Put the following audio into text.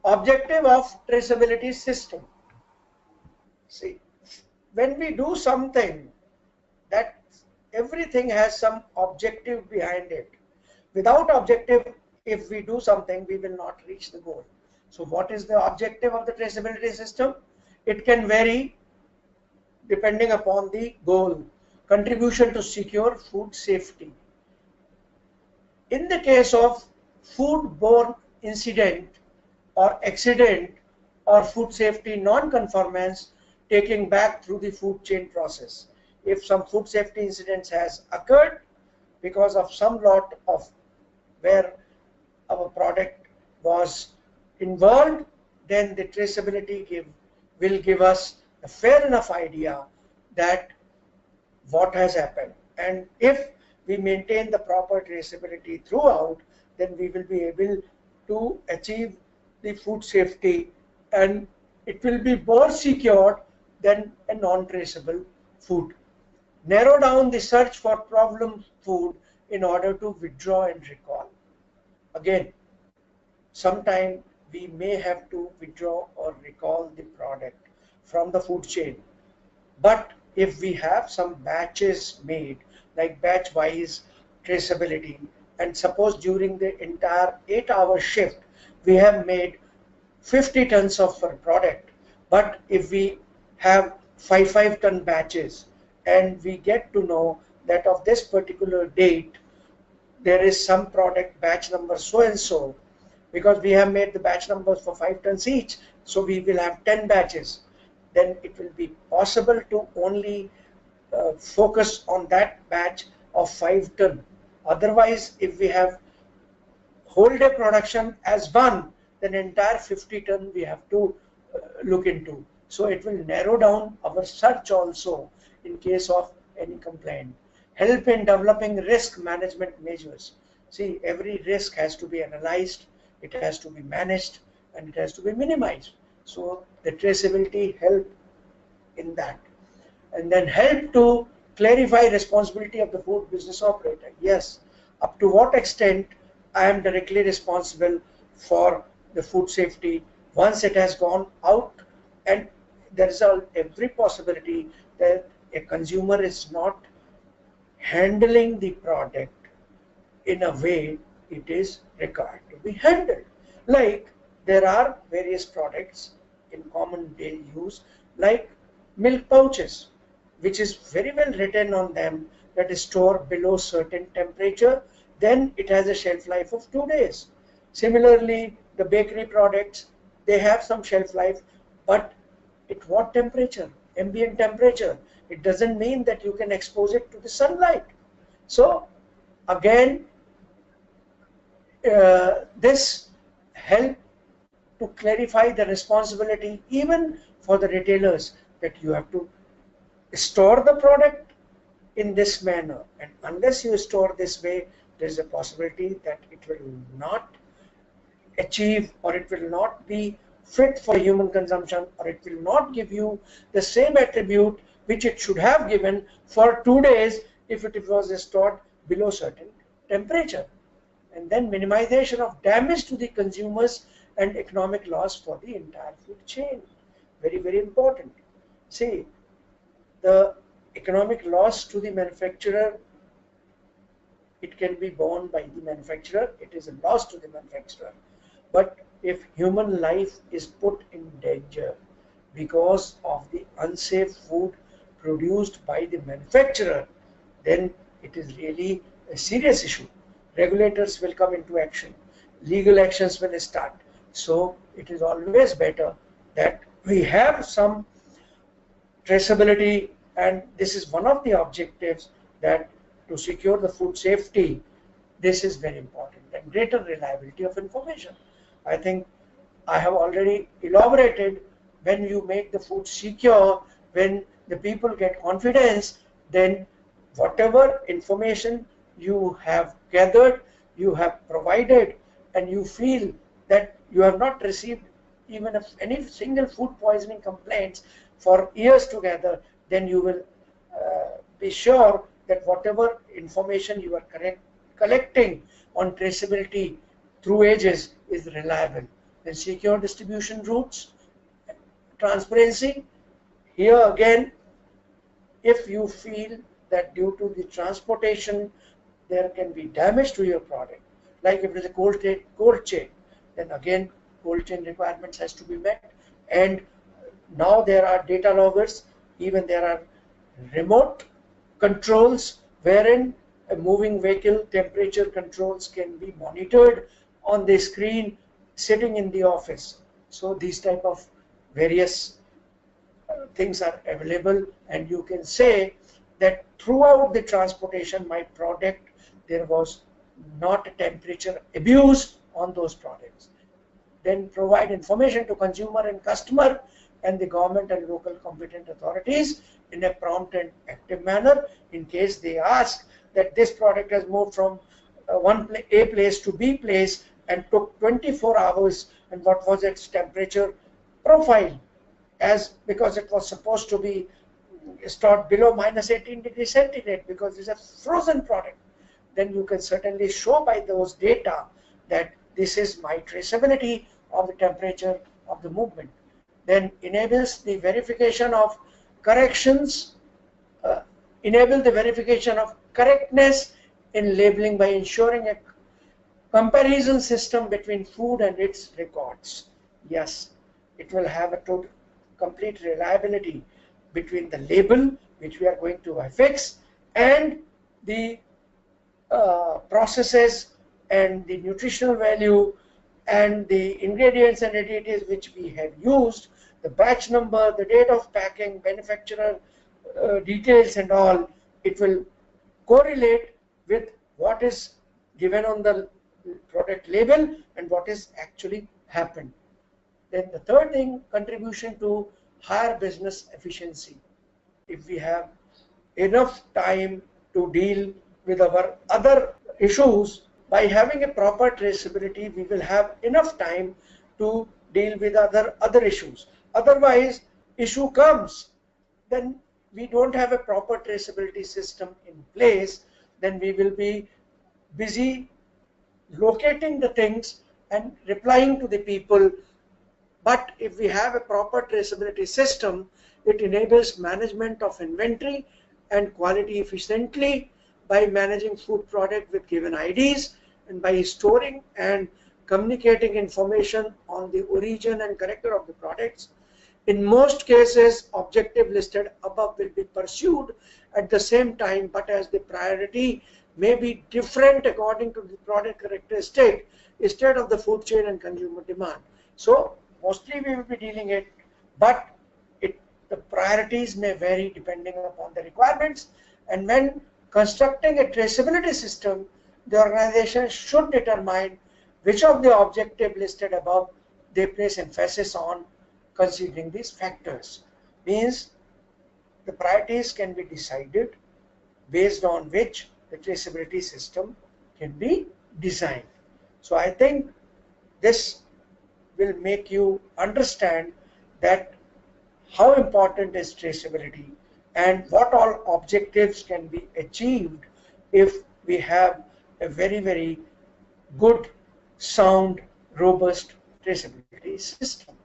Objective of traceability system. See, when we do something, that everything has some objective behind it. Without objective, if we do something, we will not reach the goal. So what is the objective of the traceability system? It can vary depending upon the goal. Contribution to secure food safety. In the case of food-borne incident or accident or food safety non-conformance taking back through the food chain process. If some food safety incidents has occurred because of some lot of where our product was involved, then the traceability will give us a fair enough idea that what has happened. And if we maintain the proper traceability throughout, then we will be able to achieve the food safety, and it will be more secure than a non-traceable food. Narrow down the search for problem food in order to withdraw and recall. Again, sometime we may have to withdraw or recall the product from the food chain. But if we have some batches made, like batch wise traceability, and suppose during the entire 8-hour shift we have made 50 tons of our product, but if we have 5 ton batches and we get to know that of this particular date there is some product batch number so and so, because we have made the batch numbers for 5 tons each, so we will have 10 batches, then it will be possible to only focus on that batch of 5 ton. Otherwise, if we have whole day production as one, then entire 50 ton we have to look into. So it will narrow down our search also in case of any complaint. Help in developing risk management measures. See, every risk has to be analyzed, it has to be managed, and it has to be minimized. So the traceability help in that. And then help to clarify responsibility of the food business operator. Yes, up to what extent I am directly responsible for the food safety once it has gone out, and there is every possibility that a consumer is not handling the product in a way it is required to be handled. Like there are various products in common daily use, like milk pouches, which is very well written on them that is stored below certain temperature, then it has a shelf life of 2 days. Similarly, the bakery products, they have some shelf life, but at what temperature? Ambient temperature. It doesn't mean that you can expose it to the sunlight. So again, this help to clarify the responsibility even for the retailers, that you have to store the product in this manner, and unless you store this way, there is a possibility that it will not achieve, or it will not be fit for human consumption, or it will not give you the same attribute which it should have given for 2 days if it was stored below certain temperature. And then minimization of damage to the consumers and economic loss for the entire food chain. Very, very important. See, the economic loss to the manufacturer, it can be borne by the manufacturer. It is a loss to the manufacturer. But if human life is put in danger because of the unsafe food produced by the manufacturer, then it is really a serious issue. Regulators will come into action. Legal actions will start. So it is always better that we have some traceability, and this is one of the objectives, that to secure the food safety, this is very important, and greater reliability of information. I think I have already elaborated, when you make the food secure, when the people get confidence, then whatever information you have gathered, you have provided, and you feel that you have not received even any single food poisoning complaints for years together, then you will be sure that whatever information you are collecting on traceability through ages is reliable. Then secure distribution routes, transparency. Here again, if you feel that due to the transportation there can be damage to your product, like if it is a cold chain, then again cold chain requirements has to be met. And now there are data loggers, even there are remote controls wherein a moving vehicle temperature controls can be monitored on the screen sitting in the office. So these type of various things are available, and you can say that throughout the transportation my product there was not a temperature abuse on those products. Then provide information to consumer and customer and the government and local competent authorities in a prompt and active manner in case they ask that this product has moved from A place to B place and took 24 hours, and what was its temperature profile, as because it was supposed to be stored below minus 18 degrees centigrade because it's a frozen product. Then you can certainly show by those data that this is my traceability of the temperature of the movement. Then enables the verification of corrections, enable the verification of correctness in labeling by ensuring a comparison system between food and its records. Yes, it will have a total complete reliability between the label, which we are going to affix, and the processes and the nutritional value and the ingredients and additives which we have used, the batch number, the date of packing, manufacturer details and all. It will correlate with what is given on the product label and what is actually happened. Then the third thing, contribution to higher business efficiency. If we have enough time to deal with our other issues, by having a proper traceability, we will have enough time to deal with other issues. Otherwise, issue comes, then we don't have a proper traceability system in place, then we will be busy locating the things and replying to the people. But if we have a proper traceability system, it enables management of inventory and quality efficiently by managing food product with given IDs and by storing and communicating information on the origin and character of the products. In most cases, objective listed above will be pursued at the same time, but as the priority may be different according to the product characteristic, state of the food chain and consumer demand. So mostly we will be dealing it, but the priorities may vary depending upon the requirements. And when constructing a traceability system, the organization should determine which of the objectives listed above they place emphasis on considering these factors. Means the priorities can be decided based on which the traceability system can be designed. So I think this will make you understand that how important is traceability and what all objectives can be achieved if we have a very good, sound, robust traceability system.